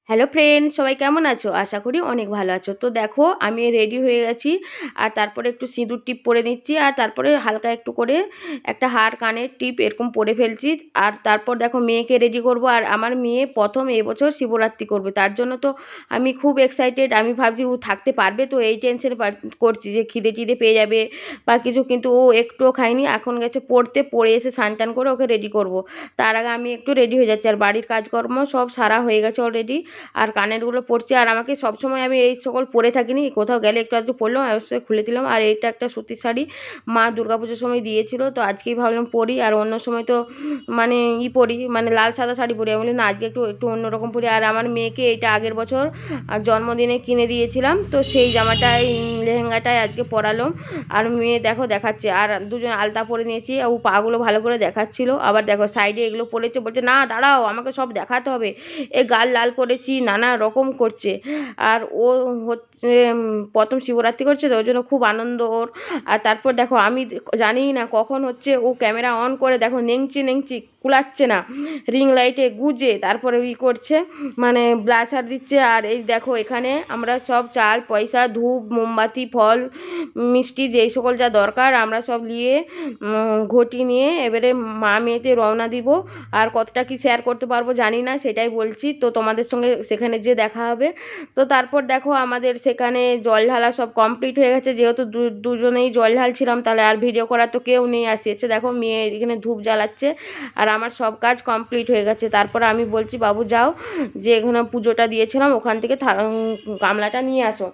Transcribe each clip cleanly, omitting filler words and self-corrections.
Hello friends, সবাই কেমন আছো? আশা করি অনেক ভালো আছো। তো দেখো আমি রেডি হয়ে গেছি, আর তারপরে একটু সিঁদুর টিপ পরে নিচ্ছি, আর তারপরে হালকা একটু করে একটা হার কানের টিপ এরকম পরে ফেলছি। আর তারপর দেখো মেয়েকে রেডি করব, আর আমার মেয়ে প্রথম এবছর শিবরাত্রি করবে, তার জন্য তো আমি খুব এক্সাইটেড। আমি ভাবছি ও থাকতে পারবে, তো এই টেনশনে করছি যে খিদে টিদে পেয়ে যাবে বা কিছু, কিন্তু ও একটুও খায়নি। এখন গেছে পড়তে, পড়ে এসে স্নান টান করে ওকে রেডি করব। তার আগে আমি একটু রেডি হয়ে যাচ্ছি, আর বাড়ির কাজকর্ম সব সারা হয়ে গেছে অলরেডি। আর কানেরগুলো পরছি, আর আমাকে সবসময় আমি এই সকল পরে থাকিনি, কোথাও গেলে একটু আধটু পরলাম, অবশ্যই খুলে দিলাম। আর এইটা একটা সুতির শাড়ি মা দুর্গাপুজোর সময় দিয়েছিল, তো আজকেই ভাবলাম পরি। আর অন্য সময় তো মানে পরি, মানে লাল সাদা শাড়ি পরি। আমি বলি না, আজকে একটু একটু অন্যরকম পরি। আর আমার মেয়েকে এইটা আগের বছর জন্মদিনে কিনে দিয়েছিলাম, তো সেই জামাটাই লেহেঙ্গাটাই আজকে পরালাম। আর মেয়ে দেখো দেখাচ্ছে, আর দুজন আলতা পরে নিয়েছি, ও পাগুলো ভালো করে দেখাচ্ছিল। আবার দেখো সাইডে এগুলো পরেছে, বলছে না দাঁড়াও, আমাকে সব দেখাতে হবে, এ গাল লাল করেছি, নানা রকম করছে। আর ও হচ্ছে প্রথম শিবরাত্রি করছে, তো ওই জন্য খুব আনন্দ ওর। আর তারপর দেখো আমি জানিই না কখন হচ্ছে ও ক্যামেরা অন করে, দেখো নেংচি নেংচি কুলাচ্ছে না, রিং লাইটে গুজে তারপরে করছে, মানে ব্লাশার দিচ্ছে। আর এই দেখো এখানে আমরা সব চাল পয়সা, ধূপ, মোমবাতি, ফল, মিষ্টি, যেই সকল যা দরকার আমরা সব নিয়ে ঘটি নিয়ে এবারে মা মেয়েতে রওনা দিব। আর কতটা কি শেয়ার করতে পারবো জানি না, সেটাই বলছি। তো তোমাদের সঙ্গে সেখানে যে দেখা হবে। তো তারপর দেখো আমাদের সেখানে জল ঢালা সব কমপ্লিট হয়ে গেছে, যেহেতু দুজনেই জল ঢালছিলাম, তাহলে আর ভিডিও করার তো কেউ নেই। আসছে দেখো মেয়ে এখানে ধূপ জ্বালাচ্ছে, আর আমার সব কাজ কমপ্লিট হয়ে গেছে। তারপর আমি বলছি বাবু যাও, যে এখানে পুজোটা দিয়েছিলাম ওখান থেকে গামলাটা নিয়ে আসো।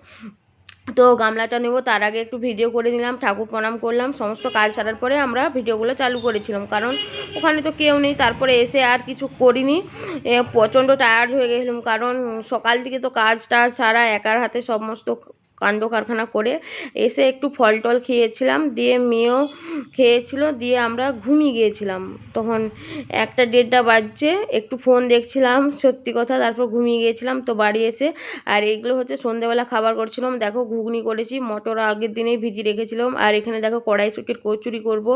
তো গামলাটা নেব, তার আগে একটু ভিডিও করে নিলাম, ঠাকুর প্রণাম করলাম, সমস্ত কাজ সারার পরে আমরা ভিডিওগুলো চালু করেছিলাম, কারণ ওখানে তো কেউ নেই। তারপরে এসে আর কিছু করিনি, প্রচণ্ড টায়ার্ড হয়ে গেছিলাম, কারণ সকাল থেকে তো কাজটা সারা একার হাতে সমস্ত কাণ্ড কারখানা করে এসে একটু ফল টল খেয়েছিলাম, দিয়ে মেয়েও খেয়েছিল, দিয়ে আমরা ঘুমিয়ে গিয়েছিলাম। তখন 1টা 1:30টা বাজছে, একটু ফোন দেখছিলাম সত্যি কথা, তারপর ঘুমিয়ে গিয়েছিলাম। তো বাড়ি এসে আর এইগুলো হচ্ছে সন্ধ্যেবেলা খাবার করছিলাম। দেখো ঘুগনি করেছি, মটর আগের দিনেই ভিজিয়ে রেখেছিলাম। আর এখানে দেখো কড়াইশুঁটির কচুরি করব।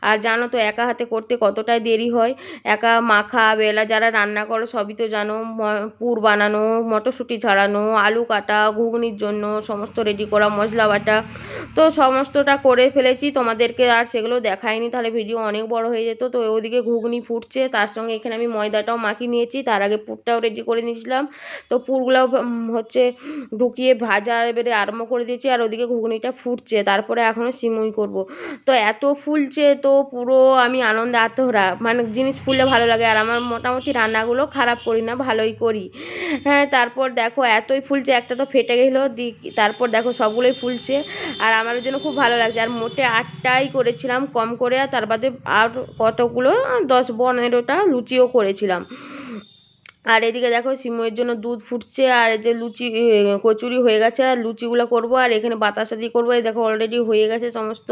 আর জানো তো একা হাতে করতে কতটাই দেরি হয়, একা মাখা বেলা, যারা রান্না করো সবই তো জানো, পুর বানানো, মটরশুঁটি ছাড়ানো, আলু কাটা, ঘুগনির জন্য সমস্ত রেডি করা, মশলা বাটা, তো সমস্তটা করে ফেলেছি। তোমাদেরকে আর সেগুলো দেখাইনি, তাহলে ভিডিও অনেক বড় হয়ে যেত। তো ওদিকে ঘুগনি ফুটছে, তার সঙ্গে এখানে আমি ময়দাটাও মাখিয়ে নিয়েছি, তার আগে পুরটাও রেডি করে নিয়েছিলাম। তো পুরগুলো হচ্ছে ঢুকিয়ে ভাজা এবারে আরম্ভ করে দিয়েছি, আর ওদিকে ঘুগনিটা ফুটছে, তারপরে এখনও সিমুই করব। তো এত ফুলছে, তো পুরো আমি আনন্দে আত্মহারা, মানে জিনিস ফুললে ভালো লাগে। আর আমার মোটামুটি রান্নাগুলো খারাপ করি না, ভালোই করি। হ্যাঁ, তারপর দেখো এতই ফুলছে, একটা তো ফেটে গেছিলো, তারপর দেখো সবগুলোই ফুলছে, আর আমার জন্য খুব ভালো লাগছে। আর মোটে 8টাই করেছিলাম কম করে, আর তার বাদে আর কতগুলো 10-15টা লুচিও করেছিলাম। আর এদিকে দেখো সিমইয়ের জন্য দুধ ফুটছে, আর এই যে কচুরি হয়ে গেছে, আর লুচিগুলো করব, আর এখানে বাতাসা দিয়ে করবো। এই দেখো অলরেডি হয়ে গেছে সমস্ত,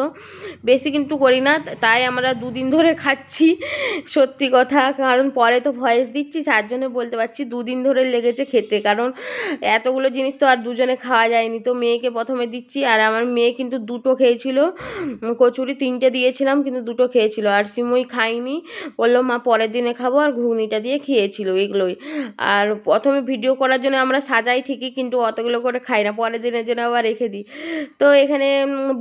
বেশি কিন্তু করি না, তাই আমরা 2 দিন ধরে খাচ্ছি সত্যি কথা। কারণ পরে তো ভয়েস দিচ্ছি, তার জন্য বলতে পারছি 2 দিন ধরে লেগেছে খেতে, কারণ এতগুলো জিনিস তো আর দুজনে খাওয়া যায়নি। তো মেয়েকে প্রথমে দিচ্ছি, আর আমার মেয়ে কিন্তু 2টো খেয়েছিল, কচুরি 3টে দিয়েছিলাম কিন্তু 2টো খেয়েছিল, আর সিমই খাইনি, বললো মা পরের দিনে খাবো, আর ঘুগনিটা দিয়ে খেয়েছিল এগুলোই। আর প্রথমে ভিডিও করার জন্য আমরা সাজাই ঠিকই, কিন্তু অতগুলো করে খাই না, পরের দিনের জন্য আবার রেখে দিই। তো এখানে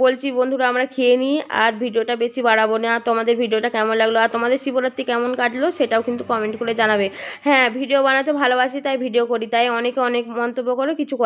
বলছি বন্ধুরা আমরা খেয়ে নিই, আর ভিডিওটা বেশি বাড়াবো না। তোমাদের ভিডিওটা কেমন লাগলো, আর তোমাদের শিবরাত্রি কেমন কাটলো সেটাও কিন্তু কমেন্ট করে জানাবে। হ্যাঁ, ভিডিও বানাতে ভালোবাসি তাই ভিডিও করি, তাই অনেকে অনেক মন্তব্য করে, কিছু করে